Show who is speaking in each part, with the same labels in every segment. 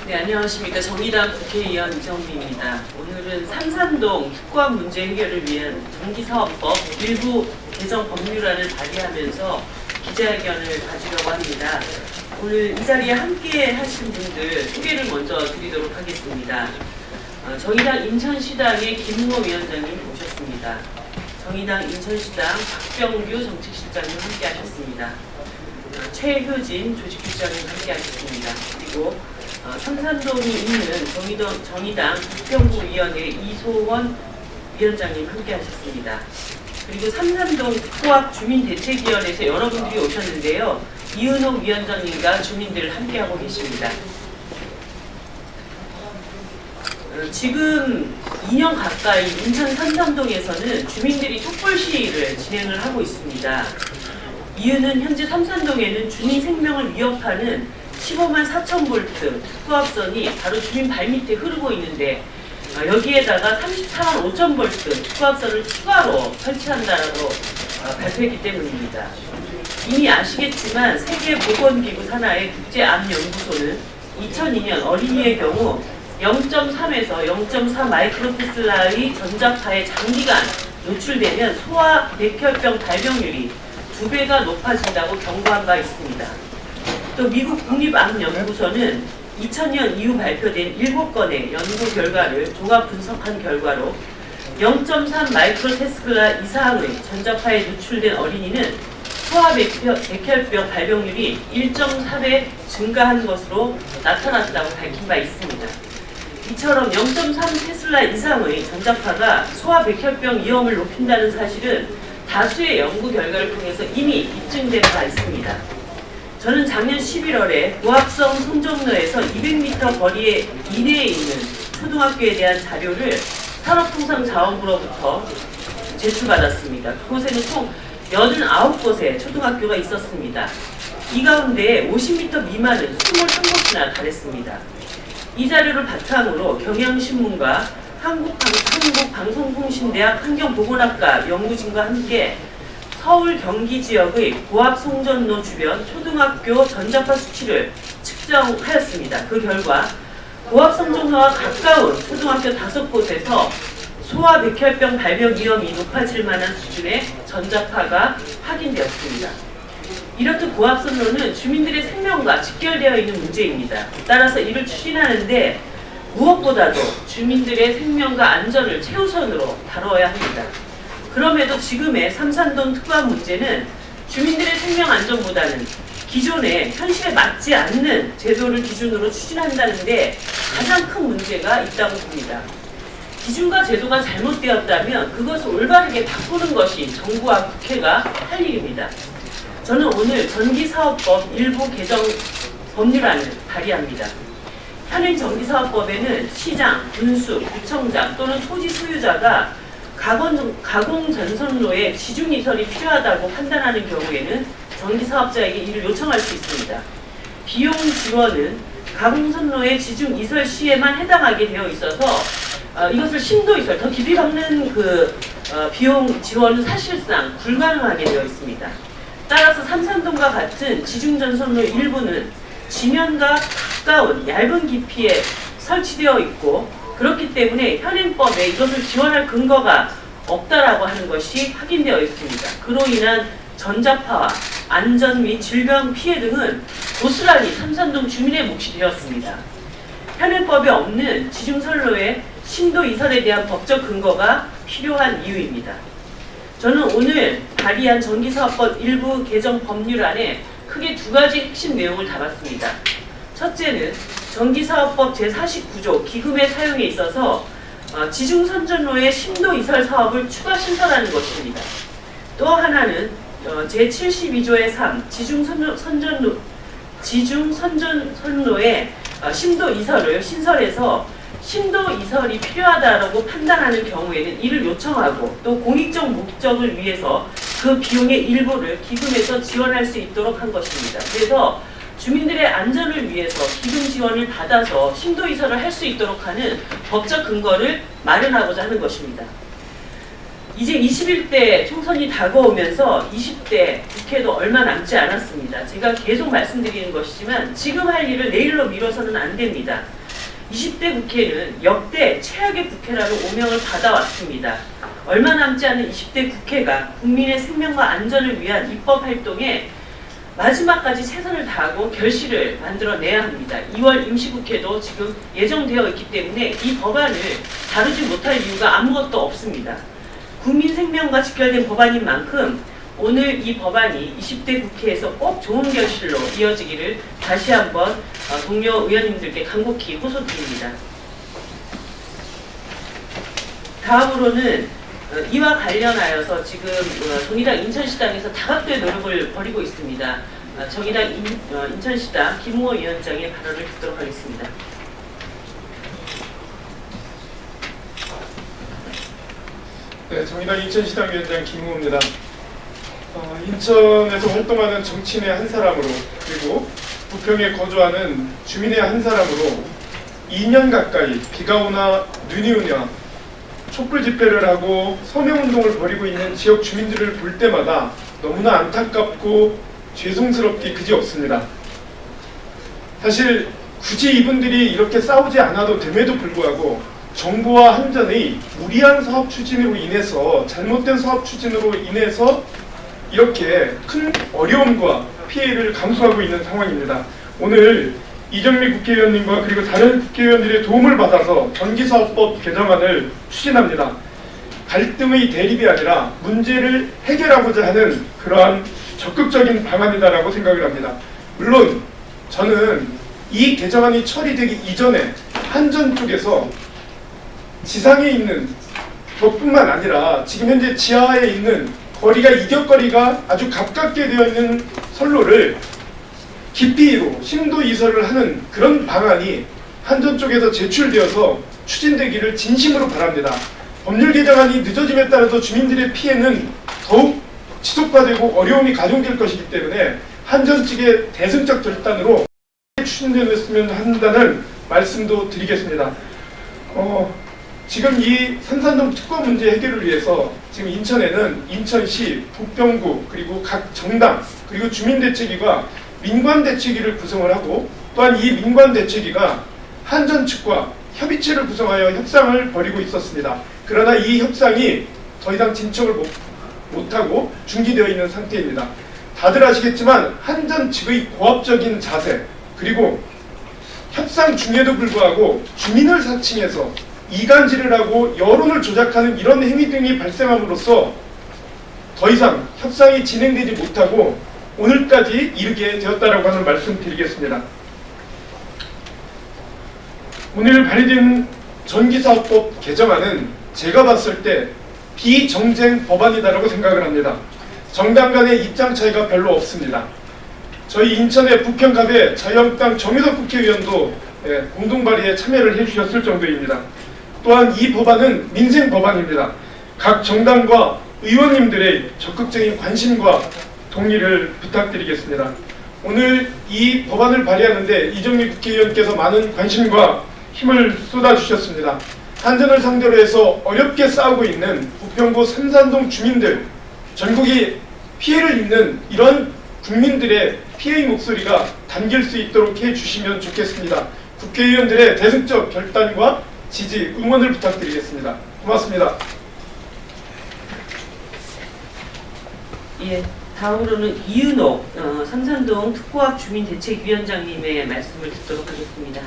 Speaker 1: 네, 안녕하십니까. 정의당 국회의원 이정미입니다. 오늘은 삼산동 특구합 문제 해결을 위한 전기사업법 일부 개정 법률안을 발의하면서 기자회견을 가지려고 합니다. 오늘 이 자리에 함께 하신 분들 소개를 먼저 드리도록 하겠습니다. 정의당 인천시당의 김웅호 위원장님 모셨습니다. 정의당 인천시당 박병규 정책실장님 함께 하셨습니다. 최효진 조직국장님 함께 하셨습니다. 그리고 삼산동이 있는 정의당 부평구위원회 이소원 위원장님 함께 하셨습니다. 그리고 삼산동 특구합 주민대책위원회에서 여러분들이 오셨는데요. 이은옥 위원장님과 주민들 함께하고 계십니다. 지금 2년 가까이 인천 삼산동에서는 주민들이 촛불 시위를 진행을 하고 있습니다. 이유는 현재 삼산동에는 주민 생명을 위협하는 15만 4천 볼트 특구합선이 바로 주민 발밑에 흐르고 있는데 여기에다가 34만 5천 볼트 특구합선을 추가로 설치한다라고 발표했기 때문입니다. 이미 아시겠지만 세계보건기구 산하의 국제암연구소는 2002년 어린이의 경우 0.3에서 0.4 마이크로테슬라의 전자파에 장기간 노출되면 소아 백혈병 발병률이 2배가 높아진다고 경고한 바 있습니다. 또 미국 국립암연구소는 2000년 이후 발표된 7건의 연구 결과를 종합 분석한 결과로 0.3 마이크로테슬라 이상의 전자파에 노출된 어린이는 소아 백혈병 발병률이 1.4배 증가한 것으로 나타났다고 밝힌 바 있습니다. 이처럼 0.3 테슬라 이상의 전자파가 소아 백혈병 위험을 높인다는 사실은 다수의 연구 결과를 통해서 이미 입증된 바 있습니다. 저는 작년 11월에 고압성 선정로에서 200m 거리에 이내에 있는 초등학교에 대한 자료를 산업통상자원부로부터 제출받았습니다. 그곳에는 총 89곳의 초등학교가 있었습니다. 이 가운데 50m 미만은 21곳이나 달했습니다. 이 자료를 바탕으로 경향신문과 한국방송통신대학 환경보건학과 연구진과 함께 서울 경기 지역의 고압송전로 주변 초등학교 전자파 수치를 측정하였습니다. 그 결과 고압송전로와 가까운 초등학교 5곳에서 소아 백혈병 발병 위험이 높아질 만한 수준의 전자파가 확인되었습니다. 이렇듯 고압선로는 주민들의 생명과 직결되어 있는 문제입니다. 따라서 이를 추진하는데 무엇보다도 주민들의 생명과 안전을 최우선으로 다뤄야 합니다. 그럼에도 지금의 삼산동 특구합 문제는 주민들의 생명 안전보다는 기존의 현실에 맞지 않는 제도를 기준으로 추진한다는데 가장 큰 문제가 있다고 봅니다. 기준과 제도가 잘못되었다면 그것을 올바르게 바꾸는 것이 정부와 국회가 할 일입니다. 저는 오늘 전기사업법 일부 개정 법률안을 발의합니다. 현행 전기사업법에는 시장, 군수, 구청장 또는 토지 소유자가 가공전선로에 지중이설이 필요하다고 판단하는 경우에는 전기사업자에게 이를 요청할 수 있습니다. 비용 지원은 가공선로의 지중이설 시에만 해당하게 되어 있어서 이것을 심도이설, 더 깊이 박는 비용 지원은 사실상 불가능하게 되어 있습니다. 따라서 삼산동과 같은 지중전선로 일부는 지면과 가까운 얇은 깊이에 설치되어 있고 그렇기 때문에 현행법에 이것을 지원할 근거가 없다라고 하는 것이 확인되어 있습니다. 그로 인한 전자파와 안전 및 질병 피해 등은 고스란히 삼산동 주민의 몫이 되었습니다. 현행법에 없는 지중선로의 심도 이설에 대한 법적 근거가 필요한 이유입니다. 저는 오늘 발의한 전기사업법 일부 개정 법률안에 크게 2가지 핵심 내용을 담았습니다. 첫째는 전기사업법 제49조 기금의 사용에 있어서 지중선전로의 심도 이설 사업을 추가 신설하는 것입니다. 또 하나는 제72조의 3 지중선전로의 심도 이설을 신설해서 심도 이설이 필요하다고 판단하는 경우에는 이를 요청하고 또 공익적 목적을 위해서 그 비용의 일부를 기금에서 지원할 수 있도록 한 것입니다. 그래서 주민들의 안전을 위해서 기금 지원을 받아서 심도 이설을 할 수 있도록 하는 법적 근거를 마련하고자 하는 것입니다. 이제 21대 총선이 다가오면서 20대 국회도 얼마 남지 않았습니다. 제가 계속 말씀드리는 것이지만 지금 할 일을 내일로 미뤄서는 안 됩니다. 20대 국회는 역대 최악의 국회라는 오명을 받아왔습니다. 얼마 남지 않은 20대 국회가 국민의 생명과 안전을 위한 입법 활동에 마지막까지 최선을 다하고 결실을 만들어내야 합니다. 2월 임시국회도 지금 예정되어 있기 때문에 이 법안을 다루지 못할 이유가 아무것도 없습니다. 국민 생명과 직결된 법안인 만큼 오늘 이 법안이 20대 국회에서 꼭 좋은 결실로 이어지기를 다시 한번 동료 의원님들께 간곡히 호소드립니다. 다음으로는 이와 관련하여서 지금 정의당 인천시당에서 다각도의 노력을 벌이고 있습니다. 정의당 인천시당 김우호 위원장의 발언을 듣도록 하겠습니다.
Speaker 2: 네, 정의당 인천시당 위원장 김우호입니다. 인천에서 활동하는 정치인의 한 사람으로, 그리고 부평에 거주하는 주민의 한 사람으로 2년 가까이 비가 오나 눈이 오냐 촛불 집회를 하고 서명운동을 벌이고 있는 지역 주민들을 볼 때마다 너무나 안타깝고 죄송스럽게 그지없습니다. 사실 굳이 이분들이 이렇게 싸우지 않아도 됨에도 불구하고 정부와 한전의 무리한 사업 추진으로 인해서, 잘못된 사업 추진으로 인해서 이렇게 큰 어려움과 피해를 감수하고 있는 상황입니다. 오늘 이정미 국회의원님과 그리고 다른 국회의원들의 도움을 받아서 전기사업법 개정안을 추진합니다. 갈등의 대립이 아니라 문제를 해결하고자 하는 그러한 적극적인 방안이다라고 생각을 합니다. 물론 저는 이 개정안이 처리되기 이전에 한전 쪽에서 지상에 있는 것뿐만 아니라 지금 현재 지하에 있는 거리가 이격거리가 아주 가깝게 되어 있는 선로를 깊이로 심도 이설을 하는 그런 방안이 한전 쪽에서 제출되어서 추진되기를 진심으로 바랍니다. 법률 개정안이 늦어짐에 따라서 주민들의 피해는 더욱 지속화되고 어려움이 가중될 것이기 때문에 한전 측의 대승적 결단으로 추진되었으면 한다는 말씀도 드리겠습니다. 지금 이 산산동 특권 문제 해결을 위해서 지금 인천에는 인천시, 부평구, 그리고 각 정당, 그리고 주민대책위가 민관대책위를 구성을 하고, 또한 이 민관대책위가 한전 측과 협의체를 구성하여 협상을 벌이고 있었습니다. 그러나 이 협상이 더 이상 진척을 못하고 중지되어 있는 상태입니다. 다들 아시겠지만 한전 측의 고압적인 자세, 그리고 협상 중에도 불구하고 주민을 사칭해서 이간질을 하고 여론을 조작하는 이런 행위 등이 발생함으로써 더 이상 협상이 진행되지 못하고 오늘까지 이르게 되었다라고 하는 말씀 드리겠습니다. 오늘 발의된 전기사업법 개정안은 제가 봤을 때 비정쟁 법안이다라고 생각을 합니다. 정당 간의 입장 차이가 별로 없습니다. 저희 인천의 부평갑의 자유한국당 정유석 국회의원도 공동 발의에 참여를 해주셨을 정도입니다. 또한 이 법안은 민생 법안입니다. 각 정당과 의원님들의 적극적인 관심과 동의를 부탁드리겠습니다. 오늘 이 법안을 발의하는데 이정미 국회의원께서 많은 관심과 힘을 쏟아주셨습니다. 한전을 상대로 해서 어렵게 싸우고 있는 부평구 삼산동 주민들, 전국이 피해를 입는 이런 국민들의 피해의 목소리가 담길 수 있도록 해주시면 좋겠습니다. 국회의원들의 대승적 결단과 지지, 응원을 부탁드리겠습니다. 고맙습니다.
Speaker 1: 예, 다음으로는 이은호 삼산동 특고학 주민대책위원장님의 말씀을 듣도록 하겠습니다.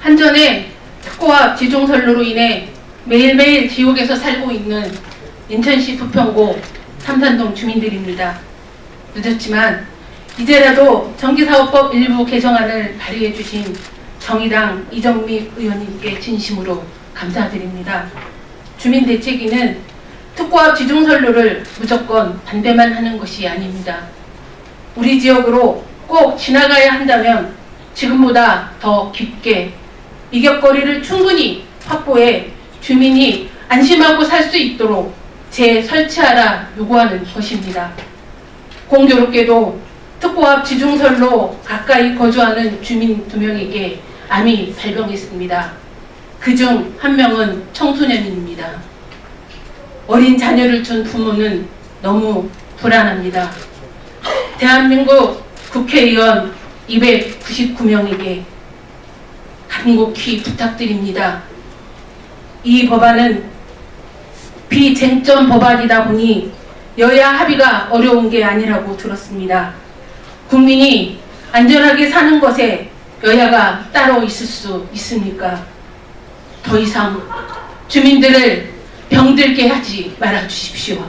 Speaker 3: 한전의 특고압 지중선로로 인해 매일매일 지옥에서 살고 있는 인천시 부평구 삼산동 주민들입니다. 늦었지만 이제라도 전기사업법 일부 개정안을 발의해 주신 정의당 이정미 의원님께 진심으로 감사드립니다. 주민대책위는 특고압 지중선로를 무조건 반대만 하는 것이 아닙니다. 우리 지역으로 꼭 지나가야 한다면 지금보다 더 깊게 이격거리를 충분히 확보해 주민이 안심하고 살 수 있도록 재설치하라 요구하는 것입니다. 공교롭게도 특고압 지중선로 가까이 거주하는 주민 2명에게 암이 발병했습니다. 그중 한 명은 청소년입니다. 어린 자녀를 둔 부모는 너무 불안합니다. 대한민국 국회의원 299명에게 간곡히 부탁드립니다. 이 법안은 비쟁점 법안이다 보니 여야 합의가 어려운 게 아니라고 들었습니다. 국민이 안전하게 사는 것에 여야가 따로 있을 수 있습니까? 더 이상 주민들을 병들게 하지 말아 주십시오.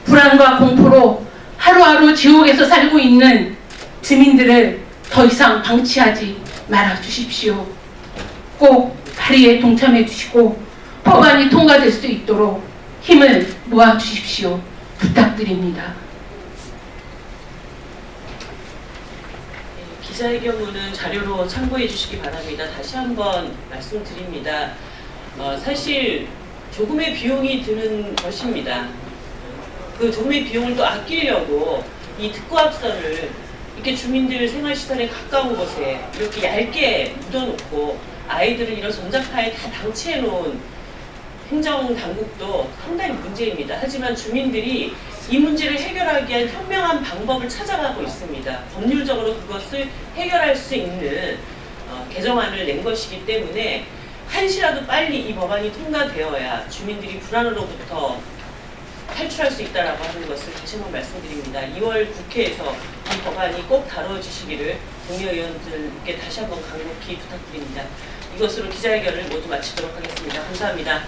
Speaker 3: 불안과 공포로 하루하루 지옥에서 살고 있는 주민들을 더 이상 방치하지 말아 주십시오. 꼭 발의에 동참해 주시고 법안이 통과될 수 있도록 힘을 모아 주십시오. 부탁드립니다.
Speaker 1: 기자회견문은 자료로 참고해 주시기 바랍니다. 다시 한번 말씀드립니다. 사실 조금의 비용이 드는 것입니다. 그 조금의 비용을 또 아끼려고 이 특고합선을 이렇게 주민들 생활시설에 가까운 곳에 이렇게 얇게 묻어놓고 아이들을 이런 전자파에 다 방치해 놓은 행정당국도 상당히 문제입니다. 하지만 주민들이 이 문제를 해결하기 위한 현명한 방법을 찾아가고 있습니다. 법률적으로 그것을 해결할 수 있는 개정안을 낸 것이기 때문에 한시라도 빨리 이 법안이 통과되어야 주민들이 불안으로부터 탈출할 수 있다라고 하는 것을 다시 한번 말씀드립니다. 2월 국회에서 이 법안이 꼭 다뤄주시기를 동료 의원들께 다시 한번 간곡히 부탁드립니다. 이것으로 기자회견을 모두 마치도록 하겠습니다. 감사합니다.